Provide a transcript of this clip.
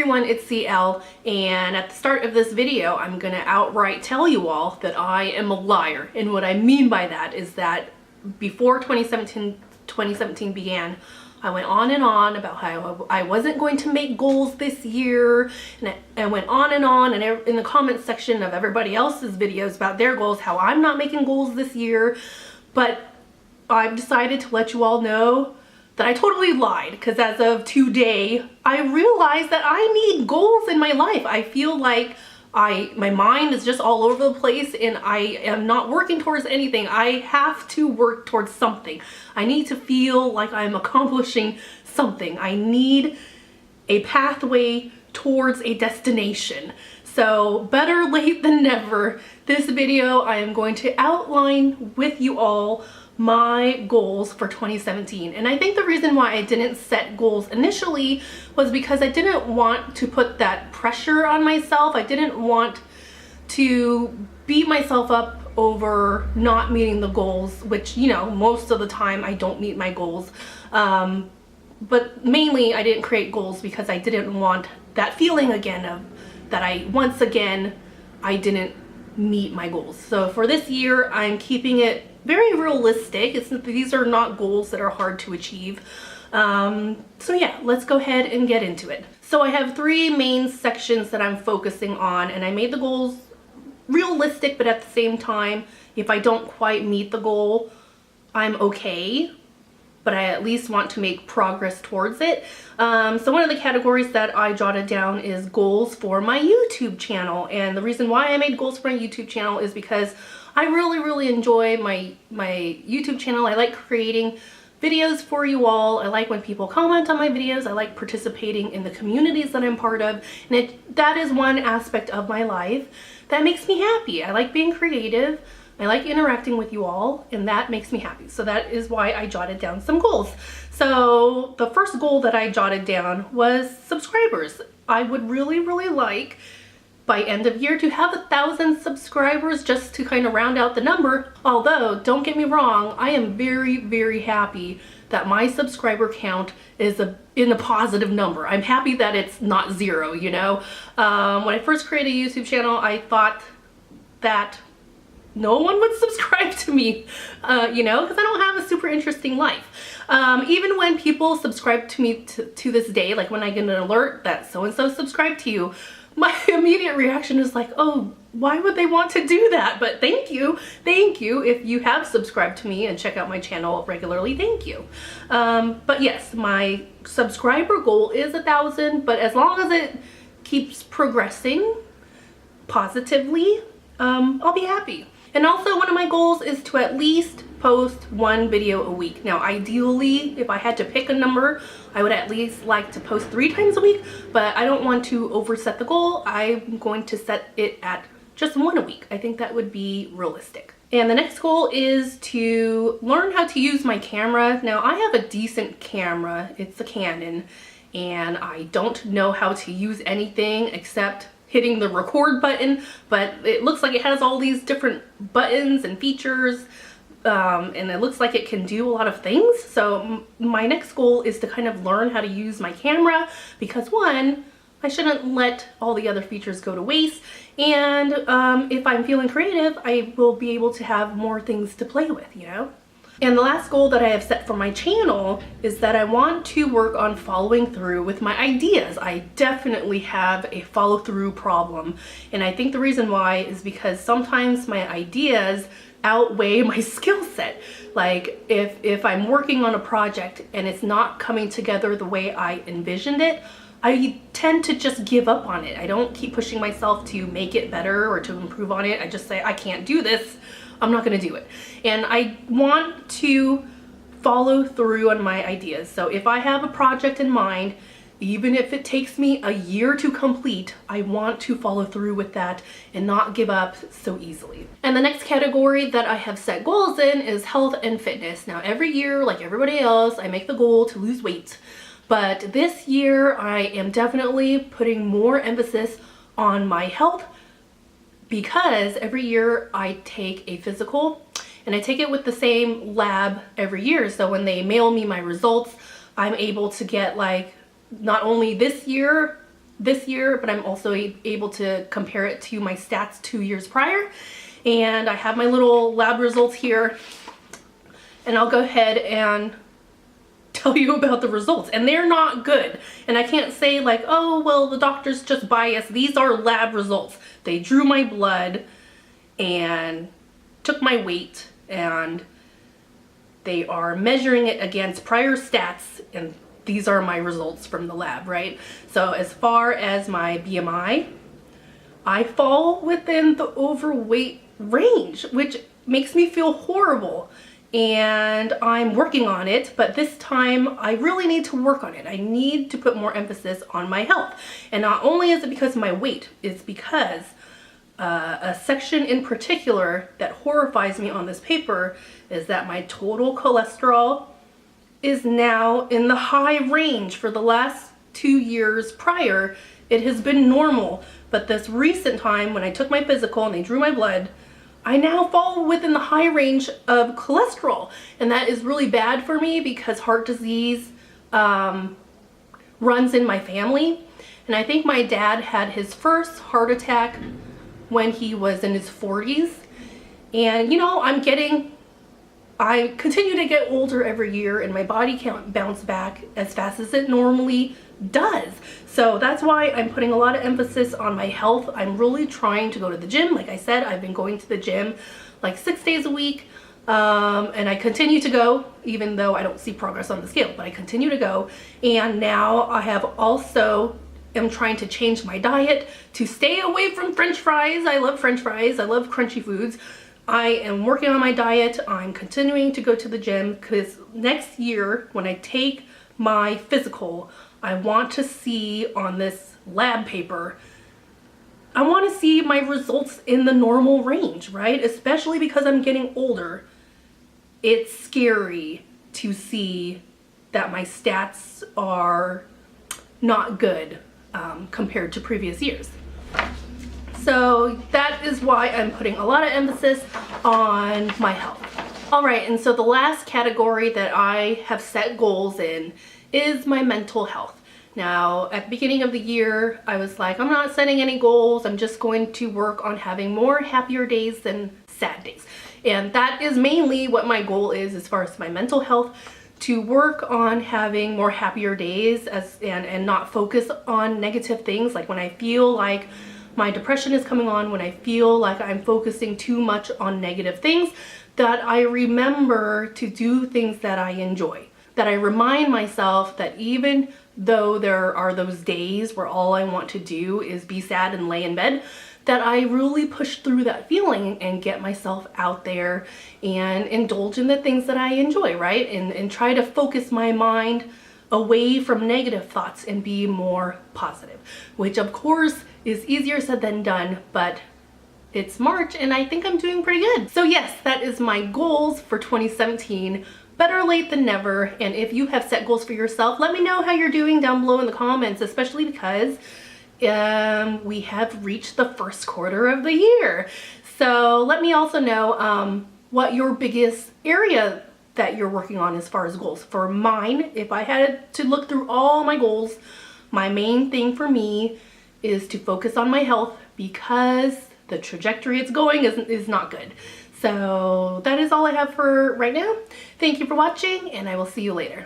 everyone, it's CL, and at the start of this video I'm gonna outright tell you all that I am a liar. And what I mean by that is that before 2017 began, I went on and on about how I wasn't going to make goals this year, and I went on and in the comment section of everybody else's videos about their goals, how I'm not making goals this year. But I've decided to let you all know that I totally lied, because as of today, I realized that I need goals in my life. I feel like my mind is just all over the place and I am not working towards anything. I have to work towards something. I need to feel like I'm accomplishing something. I need a pathway towards a destination. So better late than never. This video, I am going to outline with you all my goals for 2017. And I think the reason why I didn't set goals initially was because I didn't want to put that pressure on myself. I didn't want to beat myself up over not meeting the goals, which, you know, most of the time I don't meet my goals. But mainly I didn't create goals because I didn't want that feeling again of that I didn't meet my goals. So for this year, I'm keeping it very realistic. These are not goals that are hard to achieve. So yeah, let's go ahead and get into it. So I have three main sections that I'm focusing on, and I made the goals realistic, but at the same time, if I don't quite meet the goal, I'm okay, but I at least want to make progress towards it. So one of the categories that I jotted down is goals for my YouTube channel. And the reason why I made goals for my YouTube channel is because I really enjoy my YouTube channel. I like creating videos for you all. I like when people comment on my videos. I like participating in the communities that I'm part of. And that is one aspect of my life that makes me happy. I like being creative. I like interacting with you all, and that makes me happy. So that is why I jotted down some goals. So the first goal that I jotted down was subscribers. I would really like by end of year to have 1,000 subscribers, just to kind of round out the number. Although, don't get me wrong, I am very happy that my subscriber count is in a positive number. I'm happy that it's not zero, you know? When I first created a YouTube channel, I thought that no one would subscribe to me, you know, because I don't have a super interesting life. Even when people subscribe to me to this day, like when I get an alert that so-and-so subscribed to you, my immediate reaction is like, oh, why would they want to do that? But thank you if you have subscribed to me and check out my channel regularly. Thank you. But yes, my subscriber goal is 1,000, but as long as it keeps progressing positively, I'll be happy. And also, one of my goals is to at least post one video a week. Now, ideally, if I had to pick a number, I would at least like to post 3 times a week, but I don't want to overset the goal. I'm going to set it at just 1 a week. I think that would be realistic. And the next goal is to learn how to use my camera. Now, I have a decent camera. It's a Canon, and I don't know how to use anything except hitting the record button, but it looks like it has all these different buttons and features, and it looks like it can do a lot of things. So my next goal is to kind of learn how to use my camera, because one, I shouldn't let all the other features go to waste, and if I'm feeling creative, I will be able to have more things to play with, you know? And the last goal that I have set for my channel is that I want to work on following through with my ideas. I definitely have a follow through problem. And I think the reason why is because sometimes my ideas outweigh my skill set. Like if I'm working on a project and it's not coming together the way I envisioned it, I tend to just give up on it. I don't keep pushing myself to make it better or to improve on it. I just say, I can't do this. I'm not gonna do it. And I want to follow through on my ideas. So if I have a project in mind, even if it takes me a year to complete, I want to follow through with that and not give up so easily. And the next category that I have set goals in is health and fitness. Now, every year, like everybody else, I make the goal to lose weight. But this year, I am definitely putting more emphasis on my health, because every year I take a physical, and I take it with the same lab every year. So when they mail me my results, I'm able to get, like, not only this year this year, but I'm also able to compare it to my stats 2 years prior. And I have my little lab results here, and I'll go ahead and tell you about the results, and they're not good. And I can't say like, oh, well, the doctor's just biased. These are lab results. They drew my blood and took my weight, and they are measuring it against prior stats, and these are my results from the lab, right? So as far as my BMI, I fall within the overweight range, which makes me feel horrible. And I'm working on it, but this time I really need to work on it. I need to put more emphasis on my health. And not only is it because of my weight, it's because a section in particular that horrifies me on this paper is that my total cholesterol is now in the high range. For the last 2 years prior, it has been normal. But this recent time when I took my physical and they drew my blood, I now fall within the high range of cholesterol. And that is really bad for me because heart disease runs in my family. And I think my dad had his first heart attack when he was in his 40s. And you know, I continue to get older every year, and my body can't bounce back as fast as it normally does. So that's why I'm putting a lot of emphasis on my health. I'm really trying to go to the gym. Like I said, I've been going to the gym like 6 days a week, and I continue to go, even though I don't see progress on the scale, but I continue to go. And now I have also am trying to change my diet to stay away from French fries. I love French fries. I love crunchy foods. I am working on my diet. I'm continuing to go to the gym because next year when I take my physical, I want to see on this lab paper, I want to see my results in the normal range, right? Especially because I'm getting older. It's scary to see that my stats are not good compared to previous years. So that is why I'm putting a lot of emphasis on my health. All right, and so the last category that I have set goals in is my mental health. Now, at the beginning of the year, I was like, I'm not setting any goals. I'm just going to work on having more happier days than sad days. And that is mainly what my goal is as far as my mental health, to work on having more happier days and not focus on negative things. Like when I feel like my depression is coming on, when I feel like I'm focusing too much on negative things, that I remember to do things that I enjoy. That I remind myself that even though there are those days where all I want to do is be sad and lay in bed, that I really push through that feeling and get myself out there and indulge in the things that I enjoy, right? And try to focus my mind away from negative thoughts and be more positive, which of course is easier said than done, but it's March and I think I'm doing pretty good. So yes, that is my goals for 2017. Better late than never. And if you have set goals for yourself, let me know how you're doing down below in the comments, especially because we have reached the first quarter of the year. So let me also know what your biggest area that you're working on as far as goals. For mine, if I had to look through all my goals, my main thing for me is to focus on my health because the trajectory it's going is not good. So that is all I have for right now. Thank you for watching, and I will see you later.